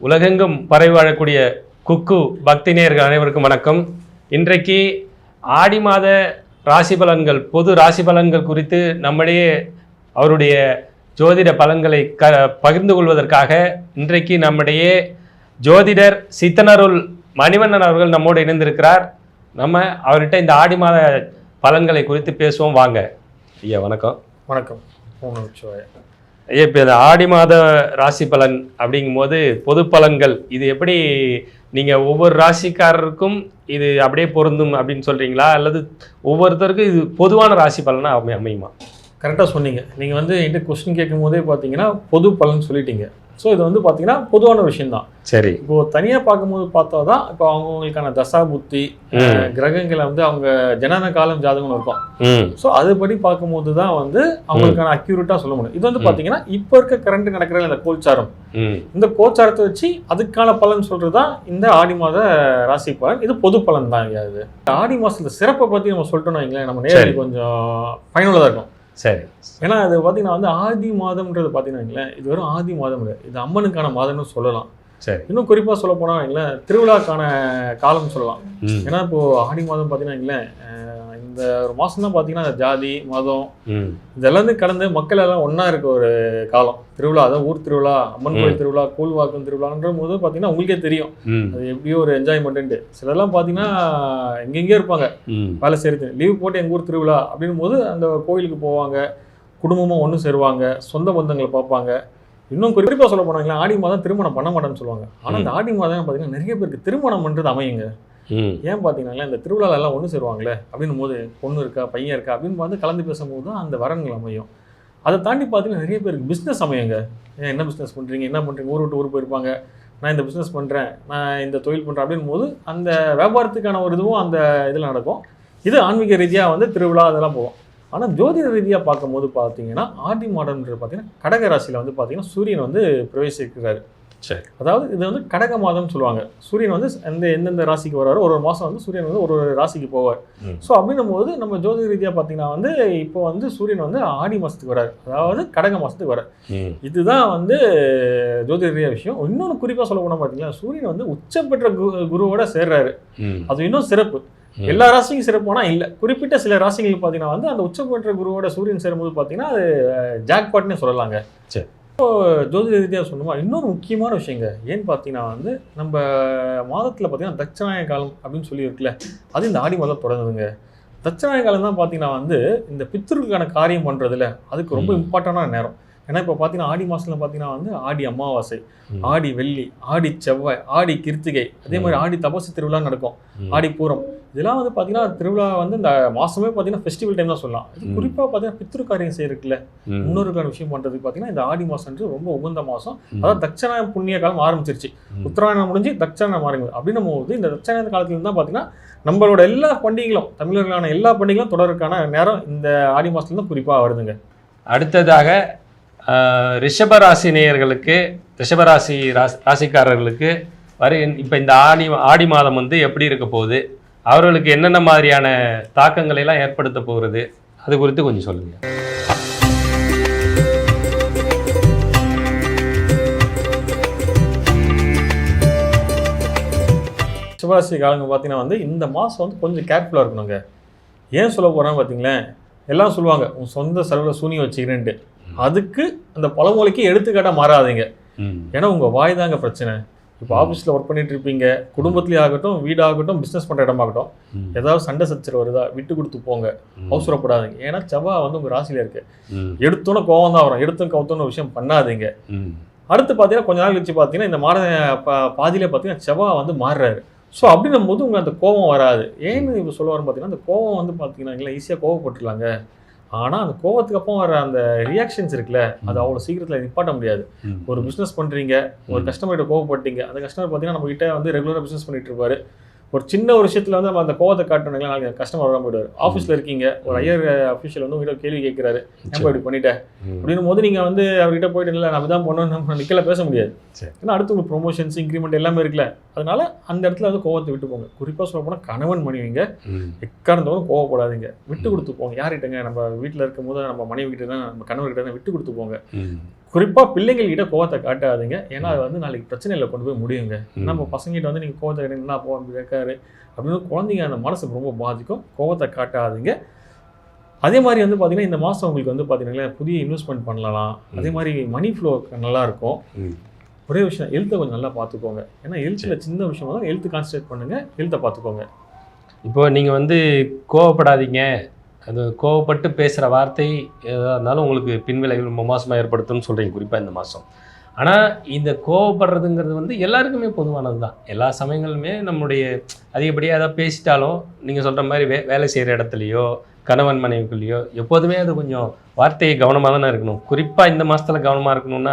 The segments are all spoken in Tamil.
உலகெங்கும் பரவி வாழக்கூடிய குக்கு பக்தி நேயர்கள் அனைவருக்கும் வணக்கம். இன்றைக்கு ஆடி மாத ராசி பலன்கள், பொது ராசி பலன்கள் குறித்து நம்மிடையே அவருடைய ஜோதிட பலன்களை பகிர்ந்து கொள்வதற்காக இன்றைக்கு நம்மிடையே ஜோதிடர் சித்தனருள் மணிவண்ணன் அவர்கள் நம்மோடு இணைந்திருக்கிறார். நம்ம அவர்கிட்ட இந்த ஆடி மாத பலன்களை குறித்து பேசுவோம். வாங்க ஐயா. வணக்கம். வணக்கம். ஐயா, இப்போ இந்த ஆடி மாத ராசி பலன் அப்படிங்கும்போது பொது பலன்கள் இது எப்படி நீங்கள் ஒவ்வொரு ராசிக்காரருக்கும் இது அப்படியே பொருந்தும் அப்படின்னு சொல்கிறீங்களா, அல்லது ஒவ்வொருத்தருக்கும் இது பொதுவான ராசி பலனாக அமையுமா? கரெக்டாக சொன்னீங்க. நீங்கள் என்கிட்ட கொஸ்டின் கேட்கும் போதே பார்த்தீங்கன்னா பொது பலன் சொல்லிட்டீங்க. ஸோ இது பார்த்தீங்கன்னா பொதுவான விஷயம்தான். சரி. இப்போது தனியாக பார்க்கும்போது பார்த்தா தான் இப்போ அவங்களுக்கான தசா புத்தி கிரகங்களை அவங்க ஜனன காலம் ஜாதகம் இருக்கும். ஸோ அதுபடி பார்க்கும்போது தான் அவங்களுக்கான அக்யூரேட்டாக சொல்ல முடியும். இது பார்த்தீங்கன்னா இப்போ இருக்க கரண்ட் நடக்கிற இந்த கோச்சாரம், இந்த கோச்சாரத்தை வச்சு அதுக்கான பலன் சொல்கிறது தான் இந்த ஆடி மாத ராசி பலன். இது பொது பலன் தான். இது ஆடி மாதத்துல சிறப்பை பற்றி நம்ம சொல்லிட்டோம்னு வைங்களேன், நம்ம நேரில் கொஞ்சம் பயனுள்ளதாக இருக்கும். சரி. ஏன்னா அது பார்த்தீங்கன்னா ஆதி மாதம்ன்றது பார்த்தீங்கன்னா இது வெறும் ஆதி மாதம் இல்லை, இது அம்மனுக்கான மாதம்னு சொல்லலாம். சரி. இன்னும் குறிப்பாக சொல்ல போனால் வைங்களேன், திருவிழாக்கான காலம் சொல்லலாம். ஏன்னா இப்போது ஆடி மாதம் பார்த்தீங்கன்னா இந்த ஒரு மாதம் தான் பார்த்தீங்கன்னா ஜாதி மதம் இதெல்லாம் கடந்து மக்கள் எல்லாம் ஒன்றா இருக்க ஒரு காலம். திருவிழா, அதான் ஊர் திருவிழா, அம்மன் கோயில் திருவிழா, கூழ்வாக்கம் திருவிழான்ற போது பார்த்தீங்கன்னா உங்களுக்கே தெரியும் அது எப்படியோ ஒரு என்ஜாய்மெண்ட்டு. சிலர்லாம் பார்த்தீங்கன்னா எங்கெங்கேயோ இருப்பாங்க, வேலை செய்கிறது, லீவ் போட்டு எங்கள் ஊர் திருவிழா அப்படின் போது அந்த கோயிலுக்கு போவாங்க, குடும்பமாக ஒன்று சேருவாங்க, சொந்த பந்தங்களை பார்ப்பாங்க. இன்னும் குறிப்பாக சொல்ல போனாங்களா, ஆடி மாதம் திருமணம் பண்ண மாட்டேன்னு சொல்லுவாங்க. ஆனால் இந்த ஆடி மாதம் பார்த்தீங்கன்னா நிறைய பேருக்கு திருமணம் பண்ணுறது அமையுங்க. ஏன் பார்த்தீங்கன்னா இந்த திருவிழாலெல்லாம் ஒன்று சேருவாங்களே அப்படின்னும் போது பொண்ணு இருக்கா பையன் இருக்கா அப்படின்னு பார்த்து கலந்து பேசும்போது தான் அந்த வரன்கள் அமையும். அதை தாண்டி பார்த்தீங்கன்னா நிறைய பேருக்கு பிஸ்னஸ் அமையுங்க. என்ன பிஸ்னஸ் பண்ணுறீங்க, என்ன பண்ணுறீங்க, ஊர் விட்டு ஊர் போயிருப்பாங்க, நான் இந்த பிஸ்னஸ் பண்ணுறேன், நான் இந்த தொழில் பண்ணுறேன் அப்படின் போது அந்த வியாபாரத்துக்கான ஒரு இதுவும் அந்த இதில் நடக்கும். இது ஆன்மீக ரீதியாக திருவிழா அதெல்லாம் போகும். ஆனால் ஜோதிட ரீதியாக பார்க்கும்போது பார்த்தீங்கன்னா ஆடி மாதம்ன்றது பார்த்தீங்கன்னா கடக ராசியில் பார்த்தீங்கன்னா சூரியன் பிரவேசிக்கிறாரு. சரி. அதாவது இது கடக மாதம்னு சொல்லுவாங்க. சூரியன் எந்தெந்த ராசிக்கு வர்றாரோ ஒரு மாதம் சூரியன் ஒரு ராசிக்கு போவார். ஸோ அப்படின்னும் போது நம்ம ஜோதிட ரீதியாக பார்த்தீங்கன்னா இப்போ சூரியன் ஆடி மாதத்துக்கு வர்றாரு, அதாவது கடக மாதத்துக்கு வர்றார். இதுதான் ஜோதிட ரீதியாக விஷயம். இன்னொன்று குறிப்பாக சொல்ல போனால் பார்த்தீங்கன்னா சூரியன் உச்சம் பெற்ற குருவோட சேர்றாரு. அது இன்னும் சிறப்பு. எல்லா ராசிக்கும் சிறப்பானா இல்லை, குறிப்பிட்ட சில ராசிகளுக்கு பார்த்தீங்கன்னா அந்த உச்சம் பெற்ற குருவோட சூரியன் சேரும்போது பார்த்தீங்கன்னா அது ஜாக்பாட்னே சொல்லலாங்க. சரி. இப்போ ஜோதிட ரீதியாக சொன்னோமா, இன்னொரு முக்கியமான விஷயங்க ஏன்னு பார்த்தீங்கன்னா நம்ம மாதத்தில் பார்த்தீங்கன்னா தட்சநாய காலம் அப்படின்னு சொல்லி இருக்குல்ல, அது இந்த ஆடி மாதம் தொடங்குதுங்க. தட்சநாய காலம் தான் பார்த்தீங்கன்னா இந்த பித்ருக்கான காரியம் பண்ணுறதுல அதுக்கு ரொம்ப இம்பார்ட்டண்டான நேரம். ஏன்னா இப்போ பார்த்தீங்கன்னா ஆடி மாதத்தில் பார்த்தீங்கன்னா ஆடி அமாவாசை, ஆடி வெள்ளி, ஆடி செவ்வாய், ஆடி கிருத்திகை, அதே மாதிரி ஆடி தபசு திருவிழா நடக்கும், ஆடி பூரம். இதெல்லாம் பார்த்தீங்கன்னா திருவிழா இந்த மாதமே பார்த்தீங்கன்னா ஃபெஸ்டிவல் டைம் தான் சொல்லலாம். இது குறிப்பாக பார்த்தீங்கன்னா பித்ரு காரியம் செய்யறதுக்குல முன்னோருக்கான விஷயம் பண்ணுறதுக்கு பார்த்தீங்கன்னா இந்த ஆடி மாதம்ன்றது ரொம்ப உகந்த மாதம். அதாவது தட்சணாய புண்ணிய காலம் ஆரம்பிச்சிருச்சு. உத்தராயணம் முடிஞ்சு தட்சணாயம் ஆரம்பிக்கும். அப்படின்னும் போது இந்த தட்சணாய காலத்துல தான் பார்த்தீங்கன்னா நம்மளோட எல்லா பண்டிகைகளும், தமிழர்களான எல்லா பண்டிகைகளும் தொடர்க்கான நேரம் இந்த ஆடி மாதத்துல தான் குறிப்பாக வருதுங்க. அடுத்ததாக ரிஷபராசி நேயர்களுக்கு, ரிஷபராசி ராசிக்காரர்களுக்கு இப்போ இந்த ஆடி மாதம் எப்படி இருக்க போகுது, அவர்களுக்கு என்னென்ன மாதிரியான தாக்கங்களை எல்லாம் ஏற்படுத்த போகிறது, அது குறித்து கொஞ்சம் சொல்லுங்க. ரிஷபராசி காலங்க பார்த்தீங்கன்னா இந்த மாதம் கொஞ்சம் கேர்ஃபுல்லாக இருக்கணுங்க. ஏன் சொல்ல போகிறேன்னு பார்த்தீங்களேன், எல்லாம் சொல்லுவாங்க உன் சொந்த செலவில் சூனியம் வச்சுக்கிறேன்ட்டு. அதுக்கு அந்த பழமொழிக்கு எடுத்துக்காட்டாக மாறாதீங்க. ஏன்னா உங்கள் வாய் தாங்க பிரச்சனை. இப்போ ஆஃபீஸில் ஒர்க் பண்ணிட்டு இருப்பீங்க, குடும்பத்துலேயே ஆகட்டும், வீடாகட்டும், பிஸ்னஸ் பண்ணுற இடமாகட்டும், ஏதாவது சண்டை சச்சரவு வருதா விட்டு கொடுத்து போங்க, அவசரப்படாதீங்க. ஏன்னா செவ்வாய் உங்கள் ராசியில் இருக்கு. எடுத்தோன்னே கோவம் தான் வரும், எடுத்தோன்னு கவுத்தோன்னு விஷயம் பண்ணாதீங்க. அடுத்து பார்த்தீங்கன்னா கொஞ்ச நாள் கழிச்சு பார்த்தீங்கன்னா இந்த மாத பாதியிலே பார்த்தீங்கன்னா செவ்வாய் மாறுறாரு. ஸோ அப்படின்னும் போது உங்களுக்கு அந்த கோவம் வராது. ஏன்னு இப்போ சொல்ல வரும் பார்த்தீங்கன்னா அந்த கோவம் பார்த்தீங்கன்னா ஈஸியாக கோவப்பட்டுருலாங்க. ஆனால் அந்த கோவத்துக்கு அப்புறம் வர அந்த ரியாக்ஷன்ஸ் இருக்குல்ல, அது அவ்வளோ சீக்கிரத்தில் நிப்பாட்ட முடியாது. ஒரு பிஸ்னஸ் பண்ணுறீங்க, ஒரு கஸ்டமர்கிட்ட கோவப்பட்டீங்க, அந்த கஸ்டமர் பார்த்தீங்கன்னா நம்ம கிட்ட ரெகுலராக பிஸ்னஸ் பண்ணிட்டு இருப்பாரு. ஒரு சின்ன ஒரு விஷயத்தில் நம்ம அந்த கோவத்தை காட்டணுங்களா, நாளைக்கு கஸ்டமர் வர போயிடுவார். ஆஃபீஸில் இருக்கீங்க, ஒரு ஹையர் அஃபீஷியல் உங்கள்கிட்ட கேள்வி கேட்குறாரு, ஏன் இப்படி பண்ணிட்டேன் அப்படின்னும் போது நீங்கள் அவர்கிட்ட போயிட்டு இல்லை நம்ம தான் பண்ணணும் நம்ம நிற்கல பேச முடியாது. ஏன்னா அடுத்து உங்களுக்கு ப்ரொமோஷன்ஸ் இன்க்ரிமெண்ட் எல்லாமே இருக்குல்ல. அதனால அந்த இடத்துல கோவத்தை விட்டு போங்க. குறிப்பாக சொல்ல போனால் கணவன் மனைவிங்க எக்காரணத்தோடு கோவப்படாதீங்க, விட்டு கொடுத்து போங்க. யார்கிட்டங்க நம்ம வீட்டில் இருக்கும் போது நம்ம மனைவி கிட்ட தான், நம்ம கணவர்கிட்ட தான் விட்டு கொடுத்து போங்க. குறிப்பாக பிள்ளைங்கள்கிட்ட கோவத்தை காட்டாதீங்க. ஏன்னா அது வந்து நாளைக்கு பிரச்சனையில் கொண்டு போய் முடியுங்க. நம்ம பசங்கிட்ட வந்து நீங்கள் கோவத்தை என்ன போ கேட்காரு அப்படின்னு குழந்தைங்க அந்த மனசு ரொம்ப பாதிக்கும். கோவத்தை காட்டாதீங்க. அதே மாதிரி வந்து பார்த்தீங்கன்னா இந்த மாதம் உங்களுக்கு வந்து பார்த்தீங்கன்னா புதிய இன்வெஸ்ட்மெண்ட் பண்ணலாம். அதே மாதிரி மணி ஃப்ளோ நல்லாயிருக்கும். ஒரே விஷயம் ஹெல்த்தை கொஞ்சம் நல்லா பார்த்துக்கோங்க. ஏன்னா ஹெல்த்தில் சின்ன விஷயம் தான், ஹெல்த்து கான்சன்ட்ரேட் பண்ணுங்கள், ஹெல்த்தை பார்த்துக்கோங்க. இப்போ நீங்கள் வந்து கோவப்படாதீங்க, அது கோவப்பட்டு பேசுகிற வார்த்தை எதாக இருந்தாலும் உங்களுக்கு பின்விளைவு ரொம்ப மோசமாக ஏற்படுத்தும்னு சொல்கிறீங்க குறிப்பாக இந்த மாதம். ஆனால் இந்த கோவப்படுறதுங்கிறது வந்து எல்லாருக்குமே பொதுவானது தான். எல்லா சமயங்களுமே நம்முடைய அதிகப்படியாக ஏதாவது பேசிட்டாலும் நீங்கள் சொல்கிற மாதிரி வேலை செய்கிற இடத்துலையோ கணவன் மனைவிக்குள்ளேயோ எப்போதுமே அது கொஞ்சம் வார்த்தையை கவனமாக தானே இருக்கணும். குறிப்பாக இந்த மாதத்தில் கவனமாக இருக்கணும்னா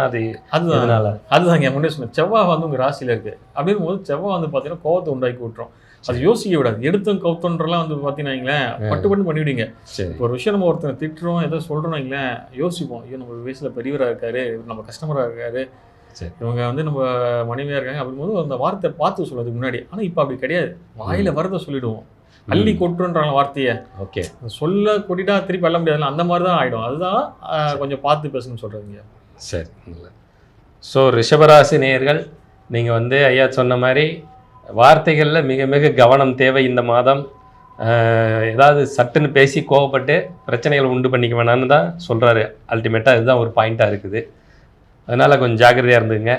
அதுதாங்க முன்னே சொன்னேன். செவ்வாய் வந்து உங்கள் ராசியில் இருக்குது அப்படிங்கும் போது செவ்வாய் வந்து பார்த்தீங்கன்னா கோவத்தை உண்டாக்கி விட்டுரும். அது யோசிக்க விடாது. எடுத்தும் கவுத்தன்றலாம் வந்து பார்த்தீங்கன்னா பட்டு பண்ணிவிடுங்க. ஒரு விஷயம் நம்ம ஒருத்தனை திட்டுறோம் ஏதோ சொல்கிறோம் வைங்களேன், யோசிப்போம், ஐயோ நம்ம வயசில் பெரியவராக இருக்காரு, நம்ம கஸ்டமராக இருக்காரு, இவங்க வந்து நம்ம மனைவியாக இருக்காங்க அப்படிங்கும்போது அந்த வார்த்தை பார்த்து சொல்றதுக்கு முன்னாடி. ஆனால் இப்போ அப்படி கிடையாது, வாயில் வரதை சொல்லிவிடுவோம். அள்ளி கொட்டுன்றாங்க வார்த்தையை. ஓகே, சொல்ல கொட்டிட்டா திருப்பி அள்ள முடியாதுல்ல, அந்த மாதிரி தான் ஆகிடும். அதுதான் கொஞ்சம் பார்த்து பேசணும்னு சொல்கிறீங்க. சரி. ஸோ ரிஷபராசி நேயர்கள், நீங்கள் வந்து ஐயா சொன்ன மாதிரி வார்த்தைகளில் மிக மிக கவனம் தேவை இந்த மாதம். ஏதாவது சட்டுன்னு பேசி கோவப்பட்டு பிரச்சனைகளை உண்டு பண்ணிக்க வேணான்னு தான் சொல்கிறாரு. அல்டிமேட்டாக இதுதான் ஒரு பாயிண்ட்டாக இருக்குது. அதனால் கொஞ்சம் ஜாக்கிரதையாக இருந்துங்க.